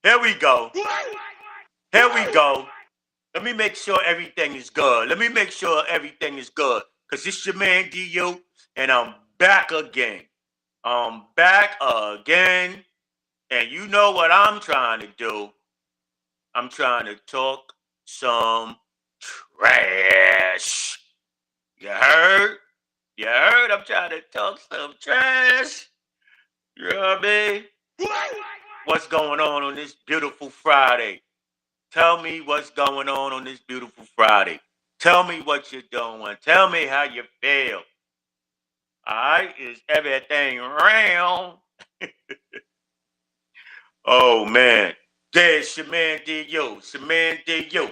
Here we go. Here we go. Let me make sure everything is good. Let me make sure everything is good. Because it's your man DU, and I'm back again. I'm back again. And you know what I'm trying to do? I'm trying to talk some trash. You heard? You heard? I'm trying to talk some trash. You know what I mean? What's going on this beautiful Friday? Tell me what's going on this beautiful Friday. Tell me what you're doing. Tell me how you feel. All right? Is everything real? Oh, man. There's your man D.U. It's your man D.U.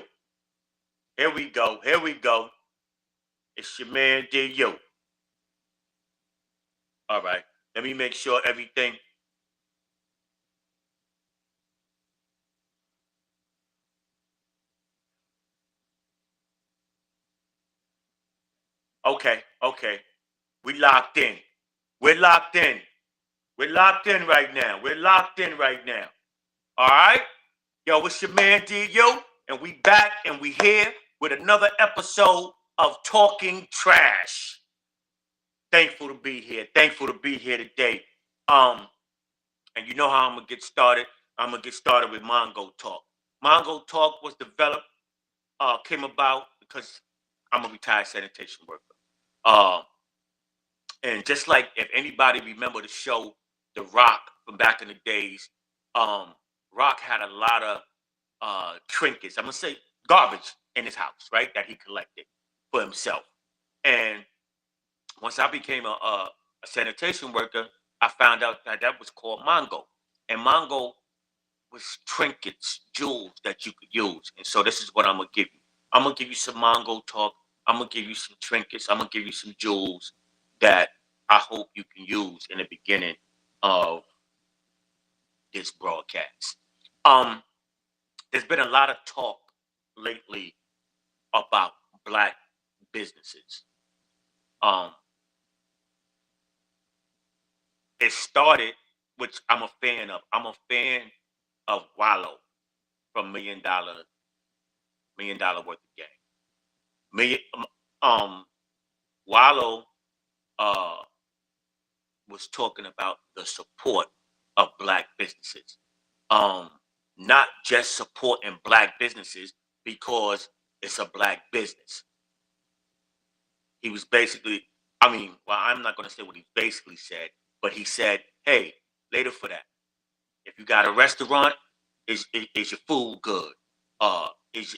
Here we go. Here we go. It's your man D.U. All right. Let me make sure everything. Okay. Okay. We locked in. We're locked in. We're locked in right now. We're locked in right now. All right? Yo, it's your man D.U. And we back and we here with another episode of Talking Trash. Thankful to be here. Thankful to be here today. And you know how I'm gonna get started. I'm gonna get started with Mongo Talk. Mongo Talk was developed, came about because I'm a retired sanitation worker. Uh, and just like if anybody remember the show The Rock from back in the days, um, Rock had a lot of trinkets. I'm gonna say garbage in his house, right? That he collected for himself. And once I became a sanitation worker, I found out that that was called Mongo. And Mongo was trinkets, jewels that you could use. And so this is what I'm gonna give you. I'm gonna give you some Mongo talk. I'm gonna give you some trinkets. I'm gonna give you some jewels that I hope you can use in the beginning of this broadcast. Um, there's been a lot of talk lately about black businesses. Um, it started, which I'm a fan of. I'm a fan of Wallow from Million Dollar Worth of Game. Million, um, Wallow uh, was talking about the support of black businesses. Um, Not just supporting black businesses because it's a black business. He was basically, I mean, well, I'm not going to say what he basically said, but he said, hey, later for that. If you got a restaurant, is your food good? Is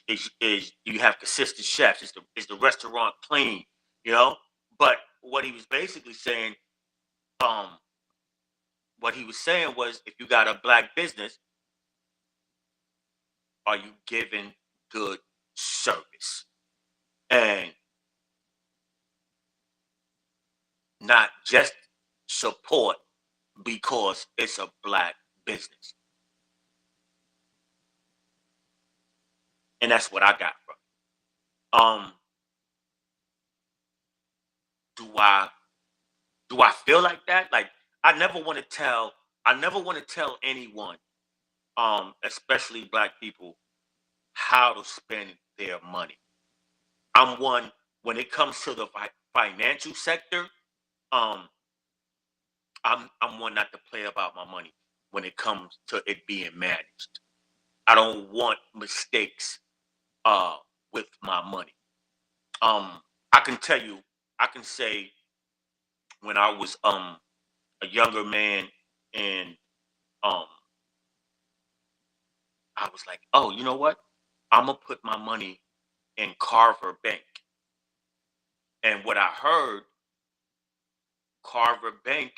you have consistent chefs? Is the restaurant clean? You know. But what he was basically saying, um, what he was saying was, if you got a black business, are you giving good service and not just support because it's a black business? And that's what I got from it. Do I do I feel like that? Like I never want to tell anyone, especially black people, how to spend their money. I'm one when it comes to the financial sector. Um, I'm one not to play about my money when it comes to it being managed. I don't want mistakes uh with my money. I can tell you, I can say when I was a younger man and um I was like, oh, you know what? I'm gonna put my money in Carver Bank. And what I heard, Carver Bank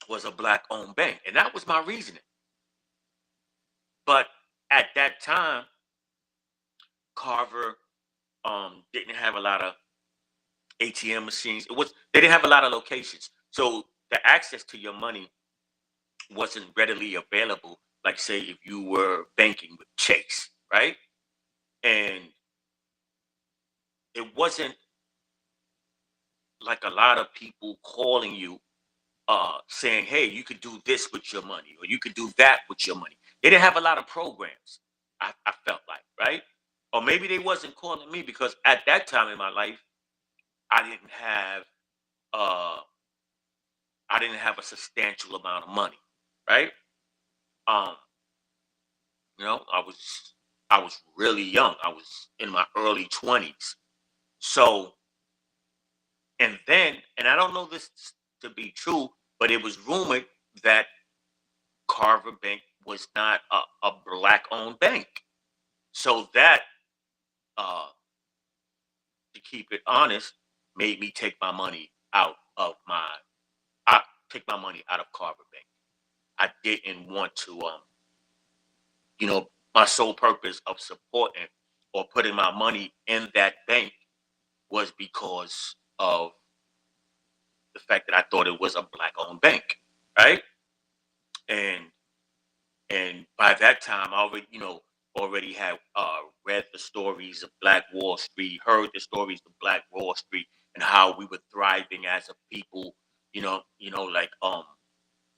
was a black owned bank. And that was my reasoning. But at that time, Carver didn't have a lot of ATM machines. They didn't have a lot of locations. So the access to your money wasn't readily available. Like say if you were banking with Chase, right? And it wasn't like a lot of people calling you saying, hey, you could do this with your money or you could do that with your money. They didn't have a lot of programs, I felt like, right? Or maybe they wasn't calling me because at that time in my life, I didn't have uh I didn't have a substantial amount of money, right? Um, I was really young. I was in my early 20s. So, and I don't know this to be true, but it was rumored that Carver Bank was not a black owned bank. So that, uh, to keep it honest, made me take my money out of take my money out of Carver Bank. I didn't want to, my sole purpose of supporting or putting my money in that bank was because of the fact that I thought it was a black owned bank, right? And and by that time, I already had read the stories of Black Wall Street, heard the stories of Black Wall Street, and how we were thriving as a people. Like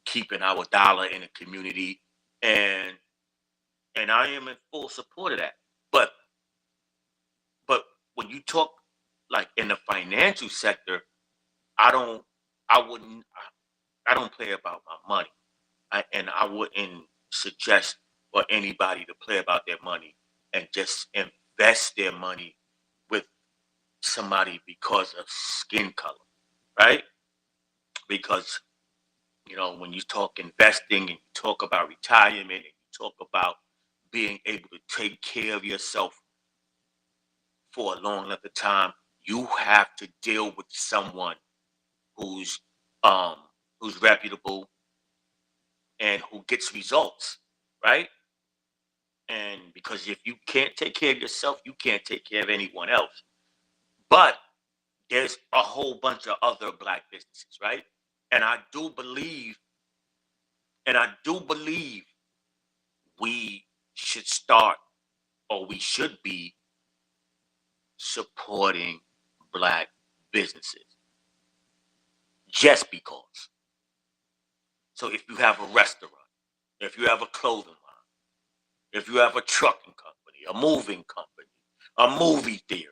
keeping our dollar in the community, and I am in full support of that. But but when you talk like in the financial sector, I don't, I wouldn't, I don't play about my money. And I wouldn't suggest for anybody to play about their money and just invest their money with somebody because of skin color, right? Because when you talk investing and you talk about retirement and you talk about being able to take care of yourself for a long length of time, you have to deal with someone who's um who's reputable and who gets results, right? And because if you can't take care of yourself, you can't take care of anyone else. But there's a whole bunch of other black businesses, right? And I do believe we should start, or we should be supporting black businesses just because. So if you have a restaurant, if you have a clothing line, if you have a trucking company, a moving company, a movie theater,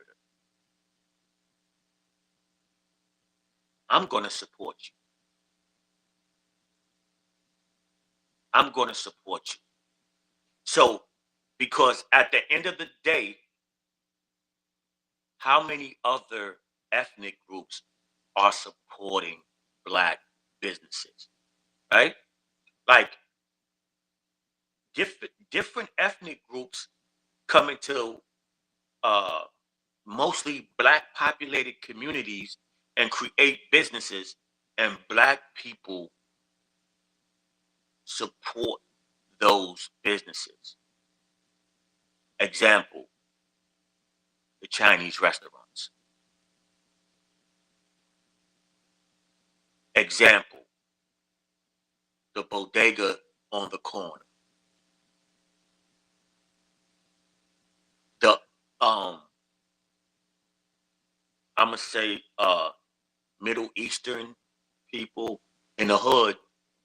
I'm going to support you. I'm going to support you. So, because at the end of the day, how many other ethnic groups are supporting black businesses, right? Like different ethnic groups come into uh, mostly black populated communities and create businesses, and black people support those businesses. Example: the Chinese restaurants. Example: the bodega on the corner. The I'm gonna say Middle Eastern people in the hood,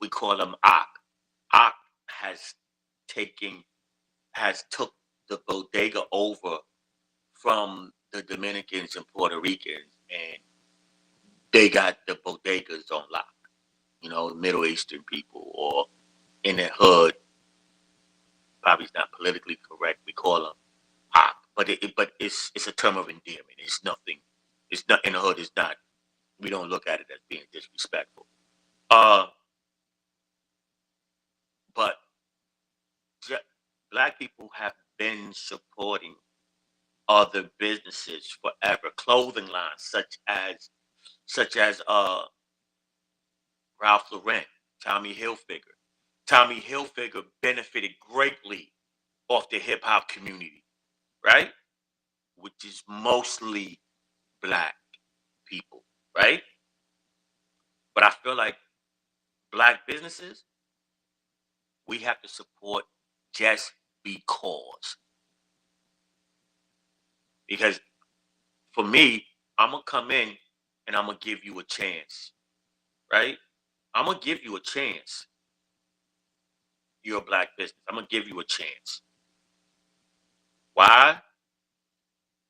we call them Ak. Ak has taken has took the bodega over from the Dominicans and Puerto Ricans, and they got the bodegas on lock. Middle Eastern people, or in the hood, probably is not politically correct. We call them Ak, but it's a term of endearment. It's nothing. It's not in the hood. It's not. We don't look at it as being disrespectful. Uh, but ja- black people have been supporting other businesses forever. Clothing lines such as Ralph Lauren, Tommy Hilfiger. Tommy Hilfiger benefited greatly off the hip hop community, right? Which is mostly black people, right? But I feel like black businesses, we have to support just because. Because for me, I'm gonna come in and I'm gonna give you a chance, right? I'm gonna give you a chance. You're a black business. I'm gonna give you a chance. Why?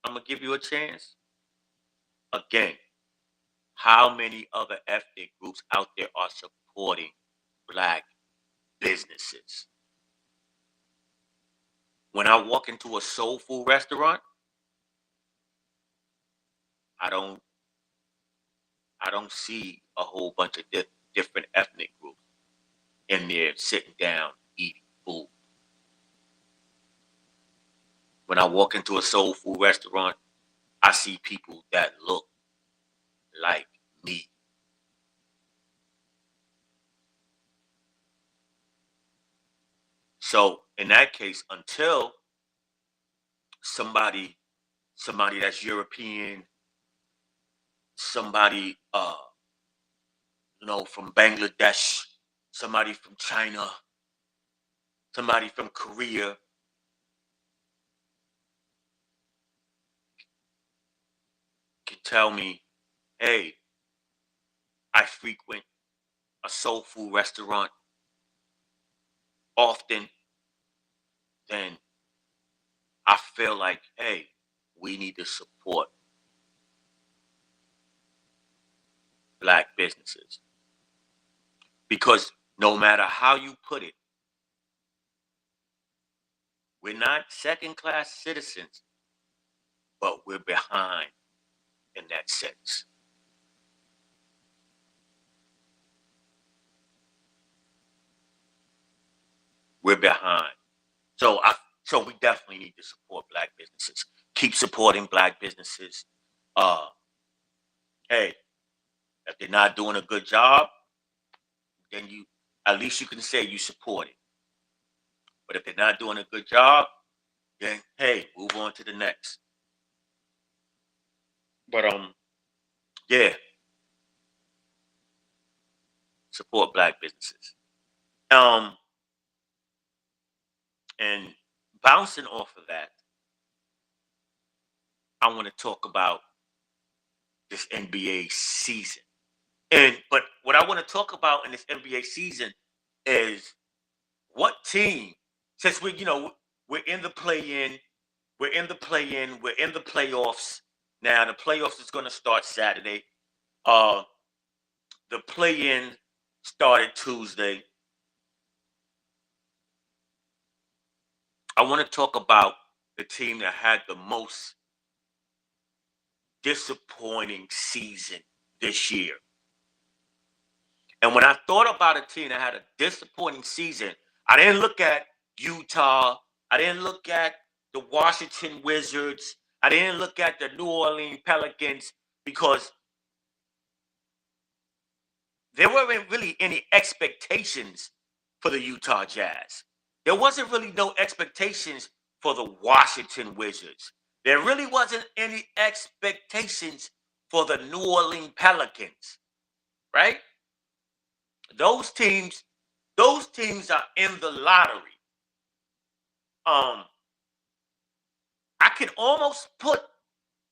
I'm gonna give you a chance. Again, how many other ethnic groups out there are supporting black businesses? When I walk into a soul food restaurant, I don't I don't see a whole bunch of different ethnic groups in there sitting down eating food. When I walk into a soul food restaurant, I see people that look like me. So in that case, until somebody somebody that's European, somebody from Bangladesh, somebody from China, somebody from Korea can tell me, hey, I frequent a soul food restaurant often, then I feel like, hey, we need to support black businesses. Because no matter how you put it, we're not second class citizens, but we're behind in that sense. We're behind. So so we definitely need to support black businesses. Keep supporting black businesses. Uh hey, if they're not doing a good job, then you at least you can say you support it. But if they're not doing a good job, then hey, move on to the next. But yeah, support black businesses. Um and bouncing off of that, I want to talk about this NBA season. But what I want to talk about in this NBA season is what team, since we're in the play in, we're in the playoffs. Now the playoffs is gonna start Saturday. Uh the play in started Tuesday. I want to talk about the team that had the most disappointing season this year. And when I thought about a team that had a disappointing season, I didn't look at Utah. I didn't look at the Washington Wizards. I didn't look at the New Orleans Pelicans because there weren't really any expectations for the Utah Jazz. There wasn't really no expectations for the Washington Wizards. There really wasn't any expectations for the New Orleans Pelicans, right? Those teams, those teams are in the lottery. Um, I can almost put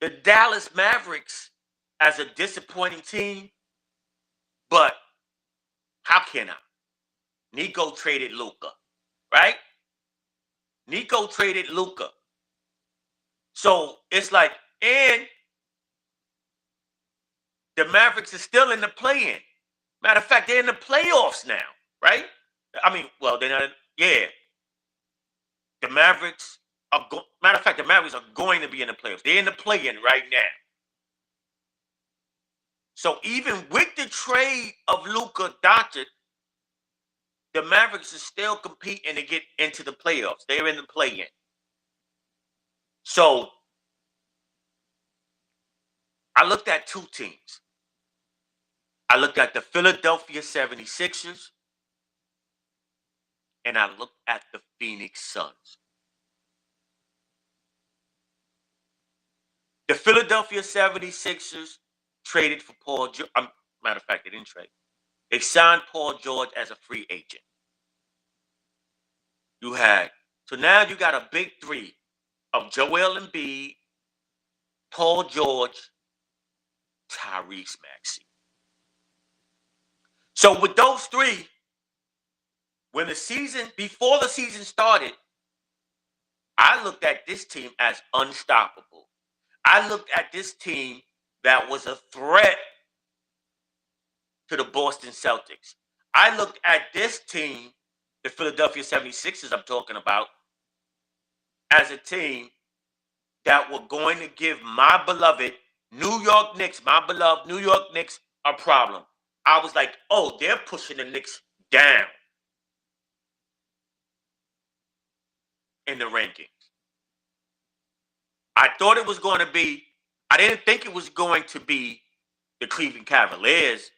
the Dallas Mavericks as a disappointing team, but how can I? Nico traded Luca, right? Nico traded Luca. So it's like, and the Mavericks are still in the play-in. Matter of fact, they're in the playoffs now, right? I mean, well, they're not. Yeah, the Mavericks are. Matter of fact, the Mavericks are going to be in the playoffs. They're in the play-in right now. So even with the trade of Luka Doncic, the Mavericks are still competing to get into the playoffs. They're in the play-in. So I looked at two teams. I looked at the Philadelphia 76ers and I looked at the Phoenix Suns. The Philadelphia 76ers traded for Paul George. Matter of fact, they didn't trade. They signed Paul George as a free agent. You had, so now you got a big three of Joel Embiid, Paul George, Tyrese Maxey. So with those three, before the season started, I looked at this team as unstoppable. I looked at this team that was a threat to the Boston Celtics. I looked at this team, the Philadelphia 76ers I'm talking about, as a team that were going to give my beloved New York Knicks, my beloved New York Knicks, a problem. I was like, oh, they're pushing the Knicks down in the rankings. I thought it was going to be, I didn't think it was going to be the Cleveland Cavaliers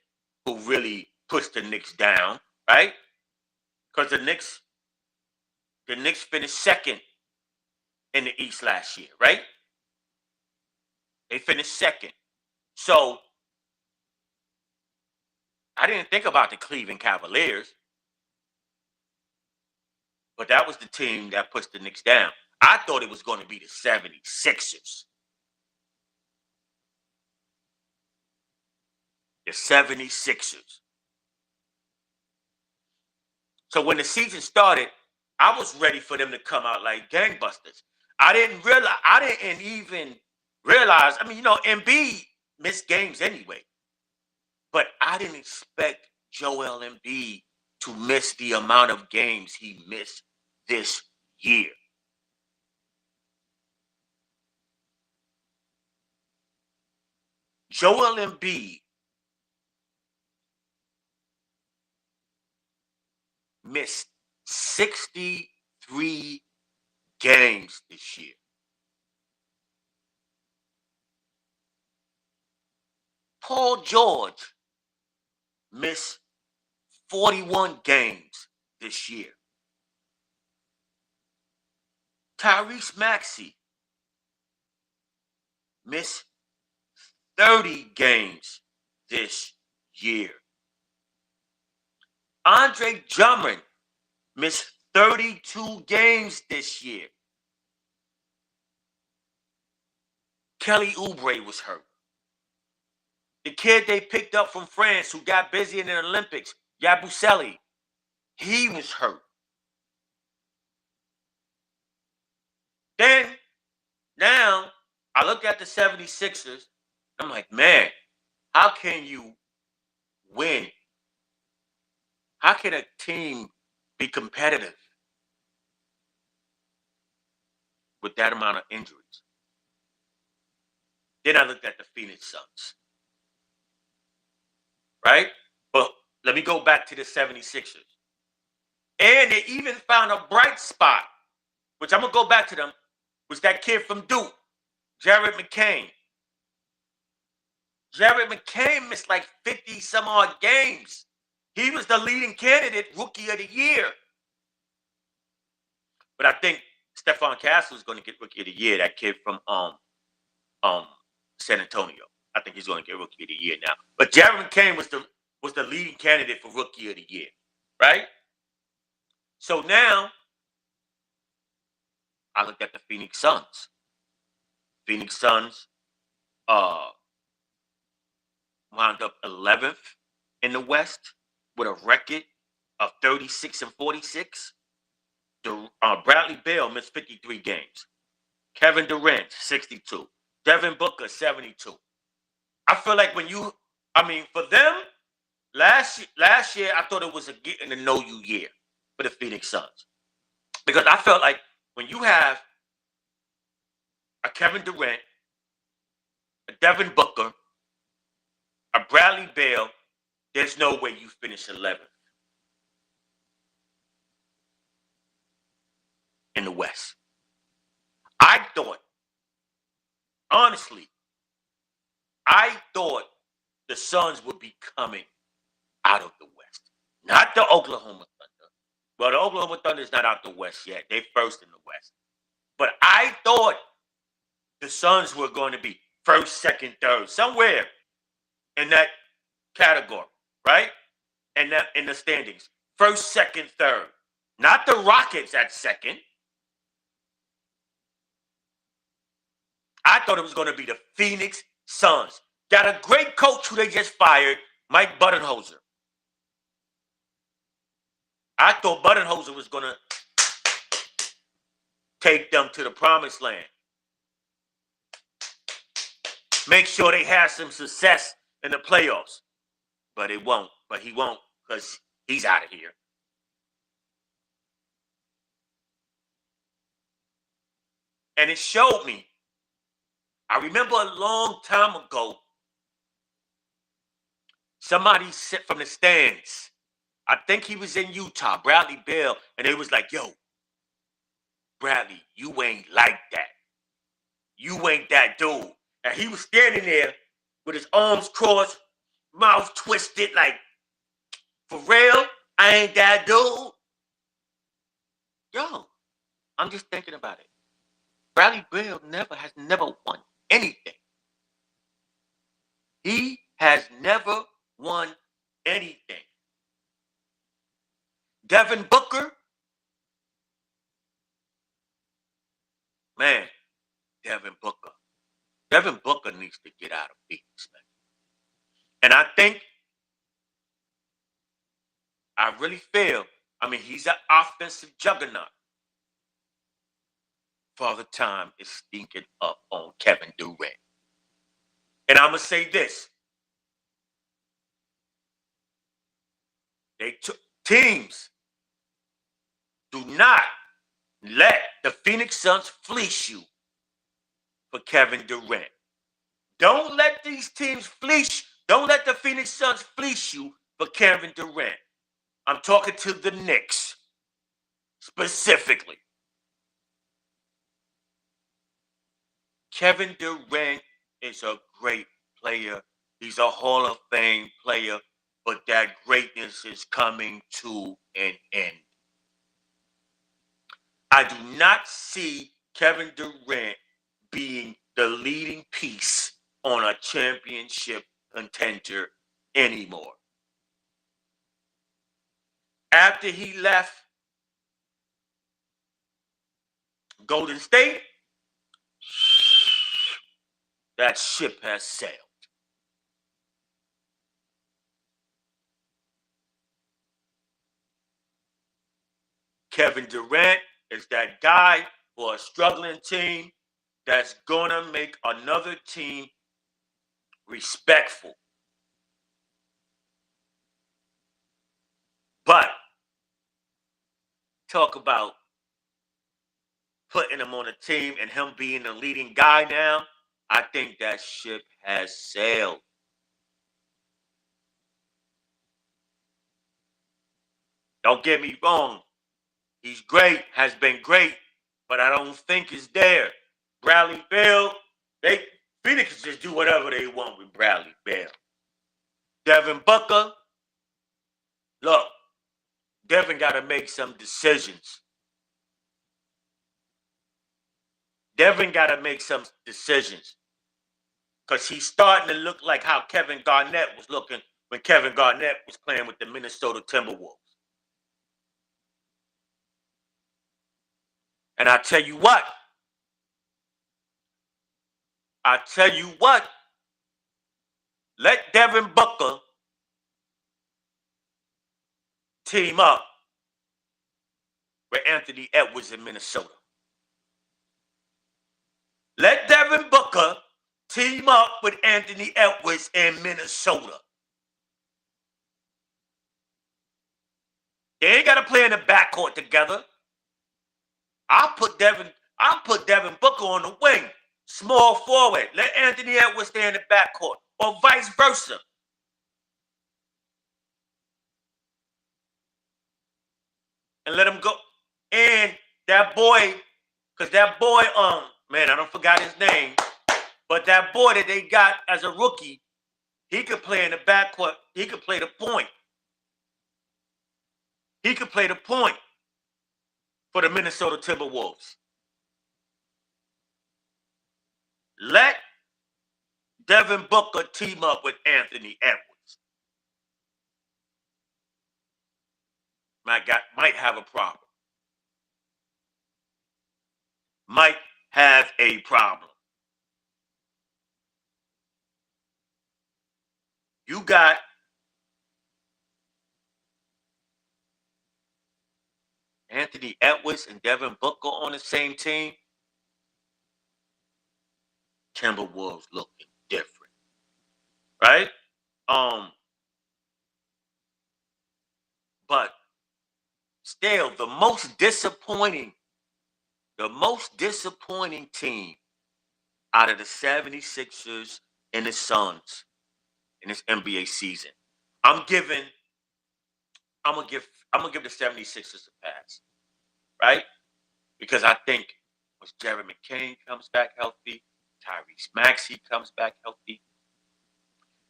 who really pushed the Knicks down, right? Because the Knicks finished second in the East last year, right? They finished second. So I didn't think about the Cleveland Cavaliers, but that was the team that pushed the Knicks down. I thought it was going to be the 76ers. The 76ers. So when the season started, I was ready for them to come out like gangbusters. I didn't even realize, I mean, Embiid missed games anyway. But I didn't expect Joel Embiid to miss the amount of games he missed this year. Joel Embiid missed 63 games this year. Paul George missed 41 games this year. Tyrese Maxey missed 30 games this year. Andre Drummond missed 32 games this year. Kelly Oubre was hurt. The kid they picked up from France who got busy in the Olympics, Yabusele, he was hurt. Then, now, I look at the 76ers, I'm like, man, how can you win? How can a team be competitive with that amount of injuries? Then I looked at the Phoenix Suns. Right? But let me go back to the 76ers. And they even found a bright spot, which I'm going to go back to them, was that kid from Duke, Jared McCain. Jared McCain missed like 50 some odd games. He was the leading candidate, Rookie of the Year. But I think Stephon Castle is going to get Rookie of the Year, that kid from San Antonio. I think he's going to get Rookie of the Year now. But Jared McCain was the leading candidate for Rookie of the Year, right? So now I looked at the Phoenix Suns. Phoenix Suns wound up 11th in the West with a record of 36-46. Bradley Beal missed 53 games. Kevin Durant, 62. Devin Booker, 72. I feel like for them, last year, I thought it was a getting to know you year for the Phoenix Suns. Because I felt like when you have a Kevin Durant, a Devin Booker, a Bradley Beal, there's no way you finish 11th in the West. I thought the Suns would be coming out of the West, not the Oklahoma Thunder. Well, the Oklahoma Thunder is not out the West yet. They're first in the West. But I thought the Suns were going to be first, second, third, somewhere in that category, right? And that in the standings, first, second, third. Not the Rockets at second. I thought it was going to be the Phoenix Suns. Got a great coach who they just fired, Mike Budenholzer. I thought Budenholzer was going to take them to the promised land. Make sure they have some success in the playoffs. But it won't. But he won't, because he's out of here. And it showed me. I remember a long time ago, somebody said from the stands, I think he was in Utah, Bradley Beal, and they was like, yo, Bradley, you ain't like that. You ain't that dude. And he was standing there with his arms crossed, mouth twisted, like, for real? I ain't that dude. Yo, I'm just thinking about it. Bradley Beal has never won anything. He has never won anything. Devin Booker, man, Devin Booker. Devin Booker needs to get out of Phoenix, man. And I really feel, he's an offensive juggernaut. Father Time is stinking up on Kevin Durant. And I'm going to say this. Teams do not let the Phoenix Suns fleece you for Kevin Durant. Don't let these teams fleece. Don't let the Phoenix Suns fleece you for Kevin Durant. I'm talking to the Knicks specifically. Kevin Durant is a great player. He's a Hall of Fame player, but that greatness is coming to an end. I do not see Kevin Durant being the leading piece on a championship contender anymore. After he left Golden State, that ship has sailed. Kevin Durant is that guy for a struggling team that's going to make another team respectful. But talk about putting him on a team and him being the leading guy now, I think that ship has sailed. Don't get me wrong. He's great, has been great, but I don't think it's there. Bradley Beal, Phoenix just do whatever they want with Bradley Beal. Devin Booker, look, Devin got to make some decisions. Devin got to make some decisions. Because he's starting to look like how Kevin Garnett was looking when Kevin Garnett was playing with the Minnesota Timberwolves. And I tell you what, let Devin Booker team up with Anthony Edwards in Minnesota. Let Devin Booker team up with Anthony Edwards in Minnesota. They ain't got to play in the backcourt together. I'll put Devin Booker on the wing, small forward. Let Anthony Edwards stay in the backcourt, or vice versa. And let him go. And that boy, because that boy, man, I don't forgot his name, but that boy that they got as a rookie, he could play in the backcourt. He could play the point. He could play the point for the Minnesota Timberwolves. Let Devin Booker team up with Anthony Edwards. Might have a problem. Might have a problem. You got Anthony Edwards and Devin Booker on the same team, Timberwolves looking different, right? But still, the most disappointing team out of the 76ers and the Suns in this NBA season, I'm gonna give the 76ers a pass, right? Because I think once Jared McCain comes back healthy, Tyrese Maxey comes back healthy,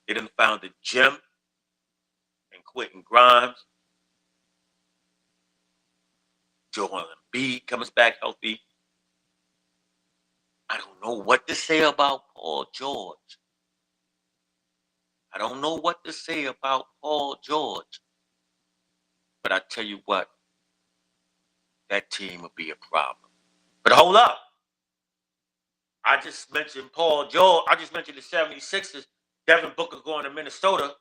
they done found the gym and Quentin Grimes, Joel Embiid comes back healthy. I don't know what to say about Paul George. I don't know what to say about Paul George. But I tell you what, that team would be a problem. But hold up. I just mentioned Paul George. I just mentioned the 76ers. Devin Booker going to Minnesota.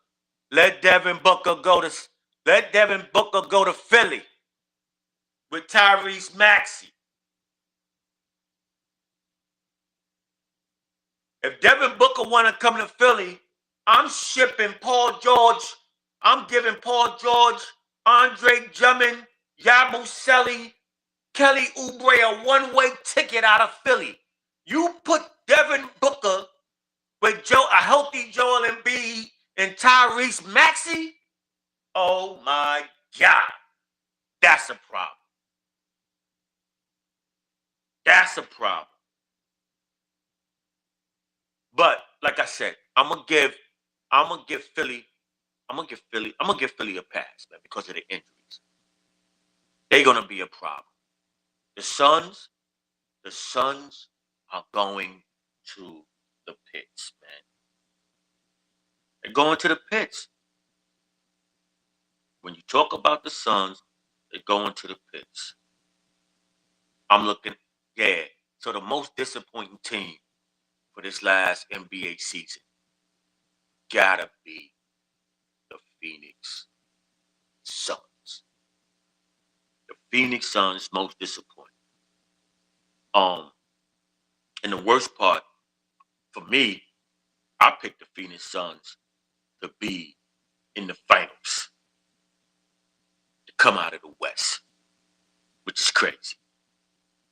Let Devin Booker go to Philly with Tyrese Maxey. If Devin Booker want to come to Philly, I'm shipping Paul George. I'm giving Paul George, Andre Drummond, Yabusele, Kelly Oubre a one-way ticket out of Philly. You put Devin Booker with a healthy Joel Embiid and Tyrese Maxey, oh my God, that's a problem. That's a problem. But like I said, I'm gonna give Philly a pass, man, because of the injuries. They're gonna be a problem. The Suns are going to the pits, man. They're going to the pits. When you talk about the Suns, they're going to the pits. I'm looking, yeah. So the most disappointing team for this last NBA season gotta be the Phoenix Suns. The Phoenix Suns most disappointing. And the worst part for me, I picked the Phoenix Suns to be in the finals, to come out of the West, which is crazy,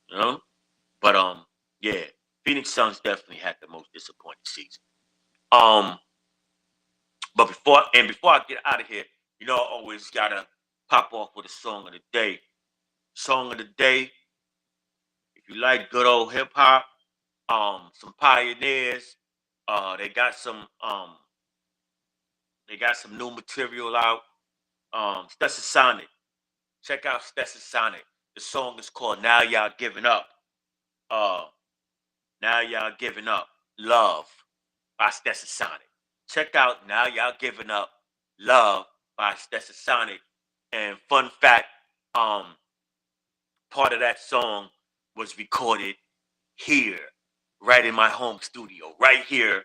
you know. But yeah, Phoenix Suns definitely had the most disappointing season. But before I get out of here, I always gotta pop off with a song of the day. Song of the day. If you like good old hip hop, some pioneers. They got some new material out. Stetsasonic. Check out Stetsasonic. The song is called Now Y'all Giving Up. Now Y'all Giving Up. Love by Stetsasonic. Check out Now Y'all Giving Up. Love by Stetsasonic. And fun fact, part of that song was recorded here, right in my home studio, right here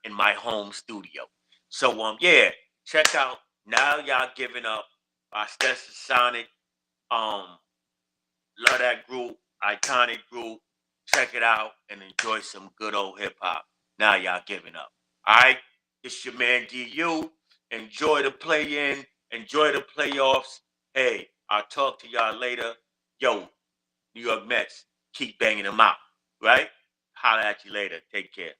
in my home studio. So yeah, check out Now Y'all Giving Up by Stetsasonic. Love that group, iconic group. Check it out and enjoy some good old hip hop. Now Y'all Giving Up. All right, it's your man DU. Enjoy the play-in, enjoy the playoffs. Hey, I'll talk to y'all later. Yo, New York Mets, keep banging them out, right? Holla at you later. Take care.